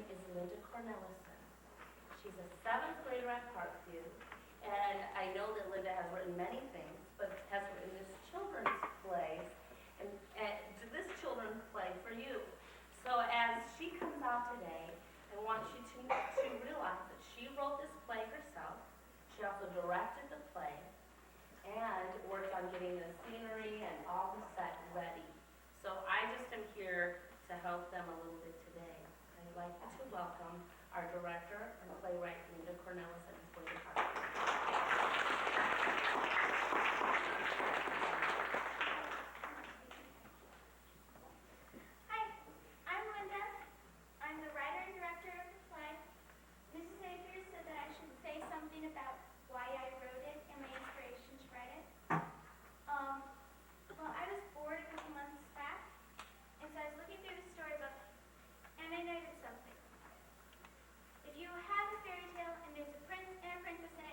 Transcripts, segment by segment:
name is Linda Cornelison. She's a seventh grader at Parkview, and I know that Linda has written many things, but has written this children's play, and this children's play for you. So as she comes out today, I want you to realize that she wrote this play herself. She also directed the play and worked on getting the scenery and all the set ready. So I just am here to help them a little bit today. I'd like to welcome our director and playwright, Linda Cornelison, for the park. Hi, I'm Linda. I'm the writer and director of the play. Mrs. Avery said that I should say something about why I wrote it and my inspiration to write it. Well, I was bored a couple months back, and so I was looking through the storybook, and I noticed something. If you have a fairy tale and there's a prince and a princess in it,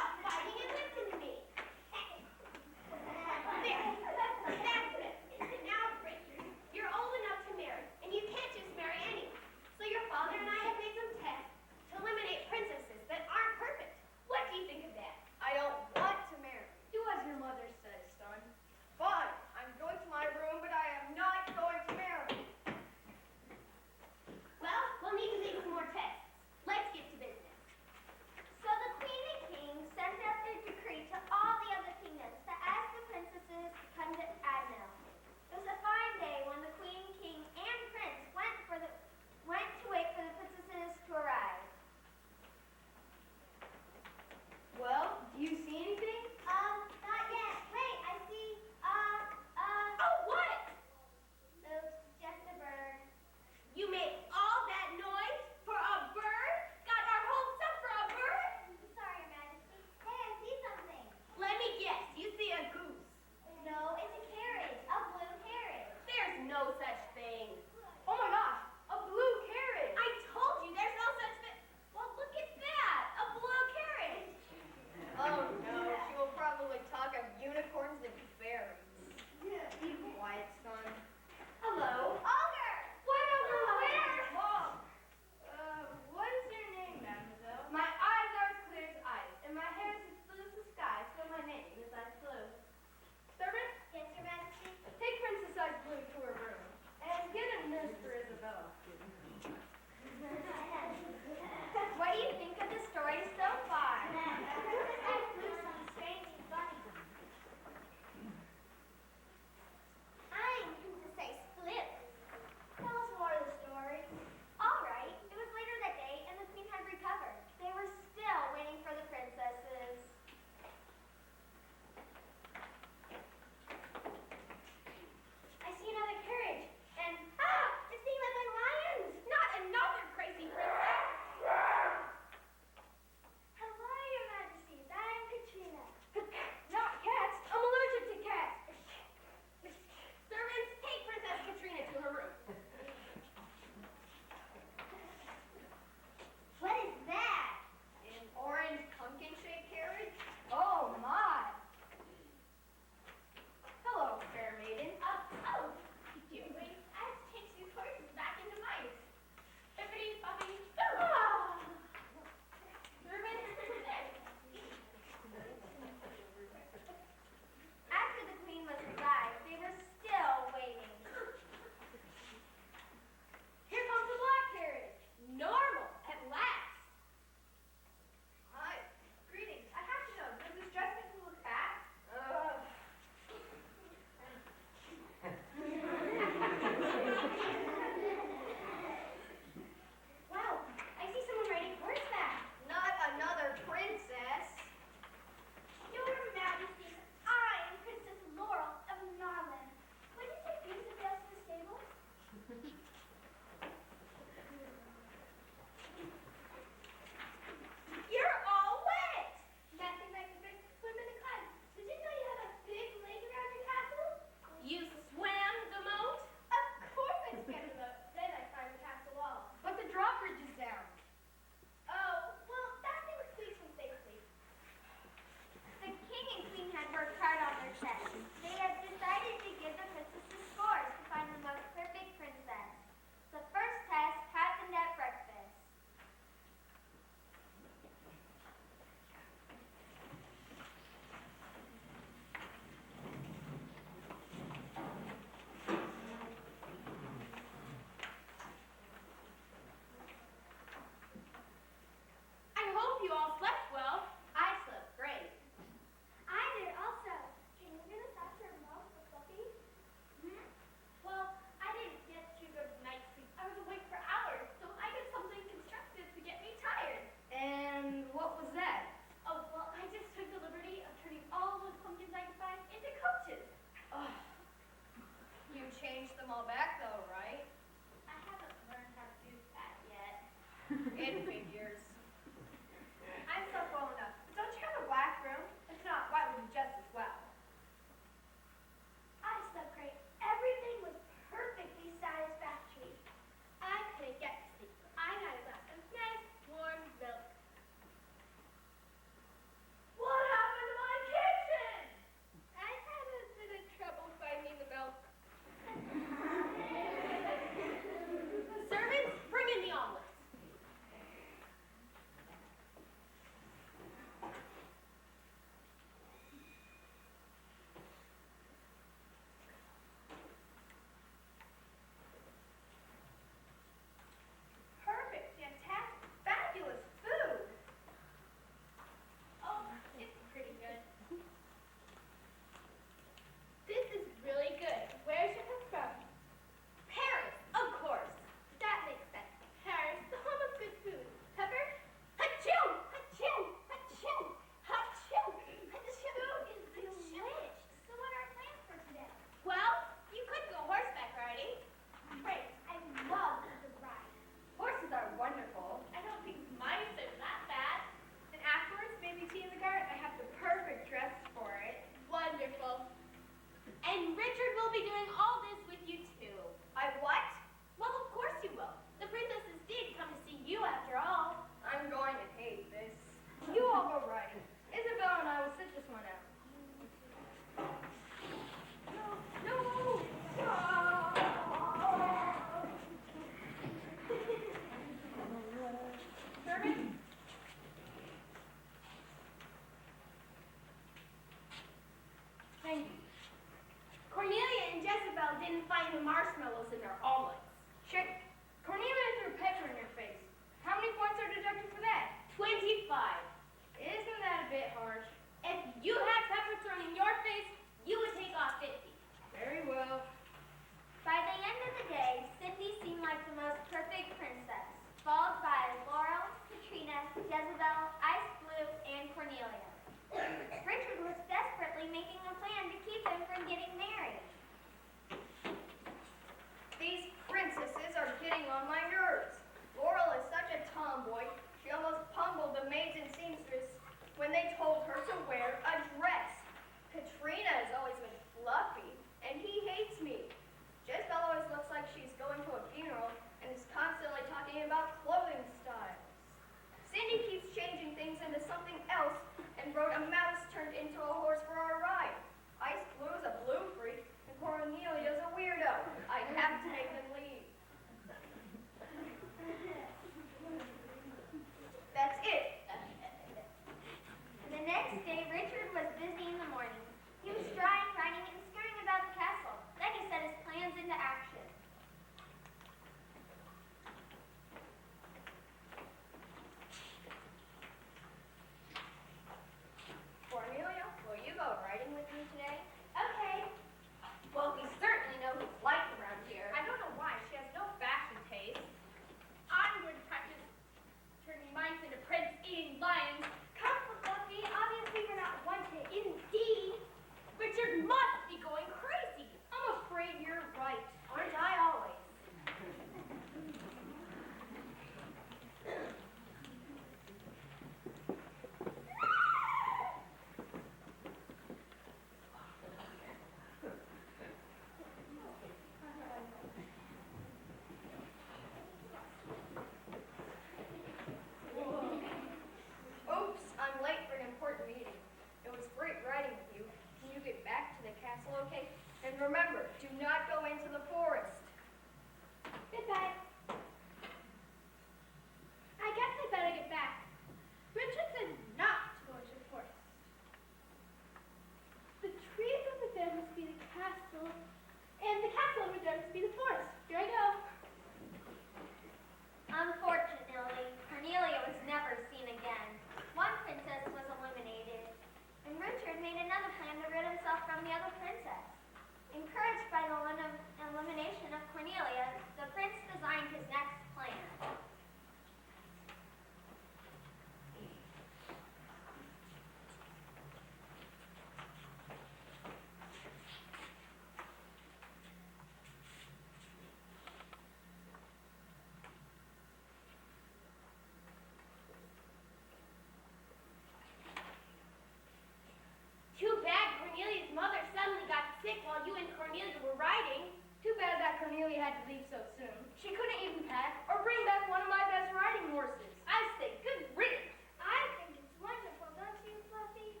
had to leave so soon. She couldn't even pack or bring back one of my best riding horses. I say, good riddance. I think it's wonderful, don't you, Fluffy?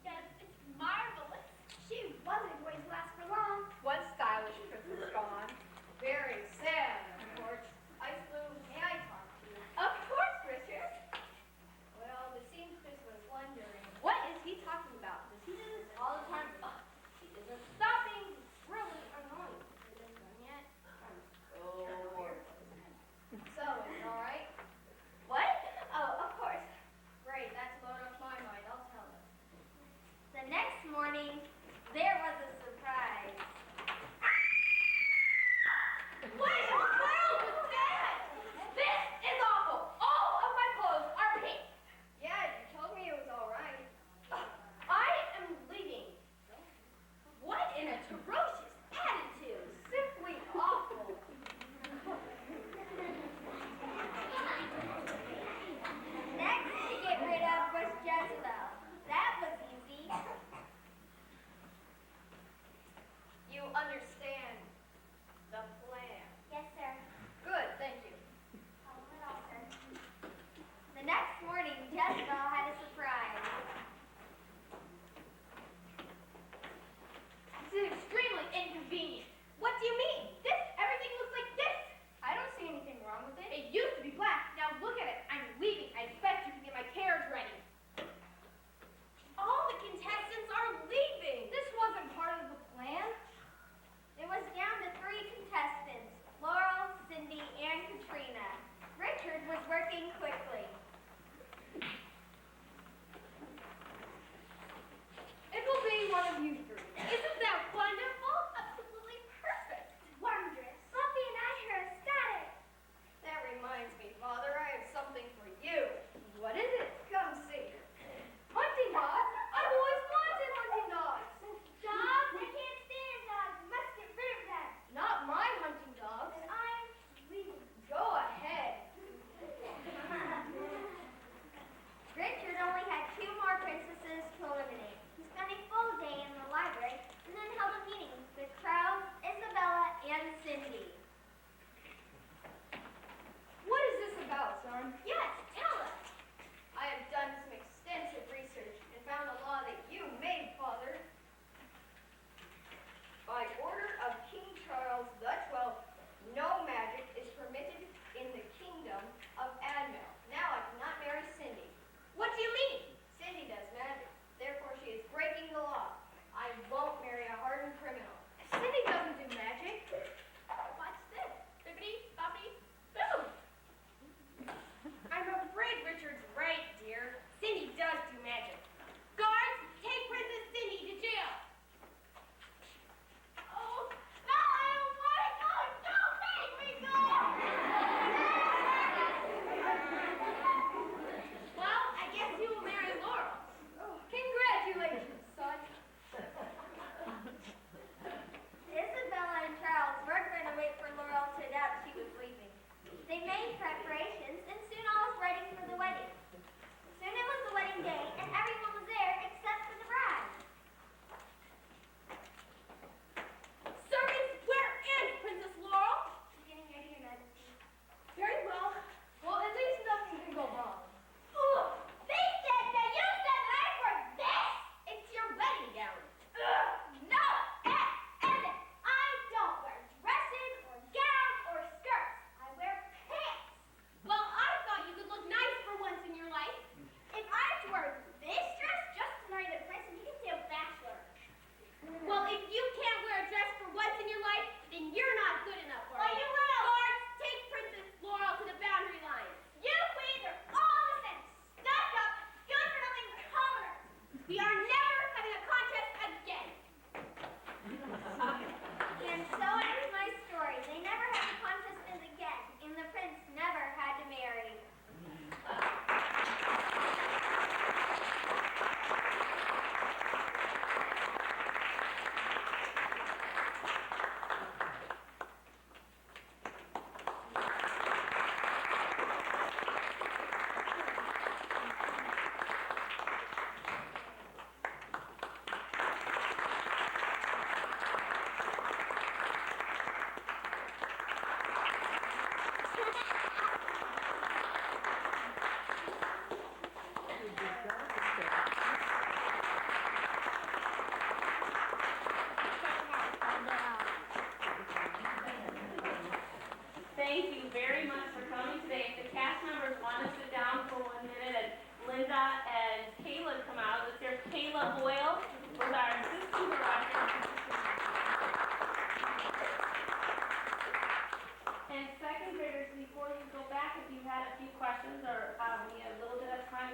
Yes, it's marvelous. She wasn't going to last for long. One stylish trip was gone. Very sad, of course. Ice Blue, may I talk to you? Of course, Richard. Well, the seamstress was wondering, what is he talking about? Does he do this all the time? He isn't stopping. It's really annoying. It isn't done yet.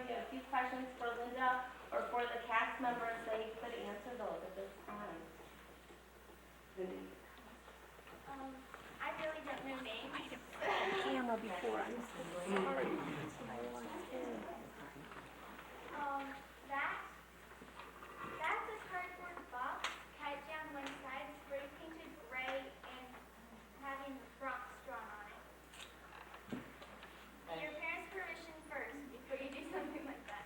if you have a few questions for Linda or for the cast members, they could answer those at this time. I really don't know names. Camera before, I'm so sorry. I lost it. That's a cardboard box, cut down one side, spray painted gray, and having the Bronx drawn on it. Get your parents' permission first before you do something like that.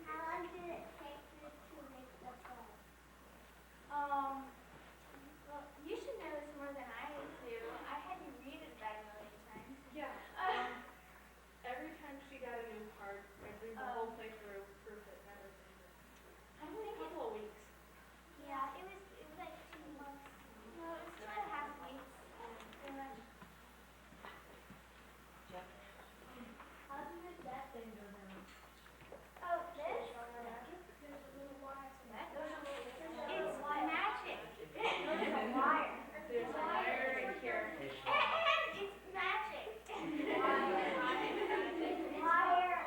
How long did it take you to make the book? Well, you should know this more than I do. I had to read it about a million times. Yeah. Every time she got a new part, I'd read the whole playthrough, proof it, and everything. I think A couple of weeks. yeah, it was like 2 months. No, it was 2.5 weeks. How did that thing go down? Oh, this? There's a little wire to that. It's magic. There's a wire. There's a wire right here. And it's magic. Wire.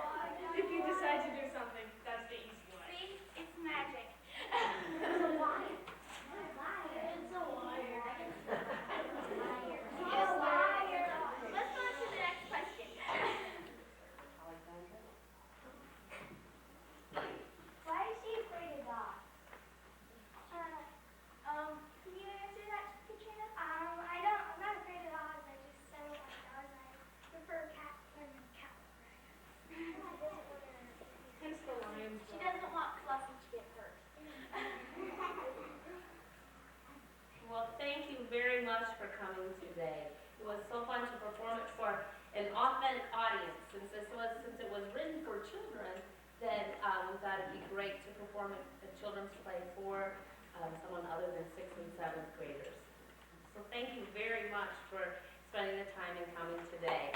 If you decide to do something, that's the easy way. See? It's magic. It's a wire. It's a wire. It's a wire. Let's go on to the next question. Why is she afraid of dogs? Can you answer that, Katrina? I'm not afraid of dogs. I just don't like dogs. I prefer cats and cat Hence the lions. She doesn't want Fluffy to get hurt. Well, thank you very much for coming today. It was so fun to perform it for an authentic audience. Since it was written for children, then we thought it'd be great to perform a children's play for someone other than 6th and 7th graders. So thank you very much for spending the time and coming today.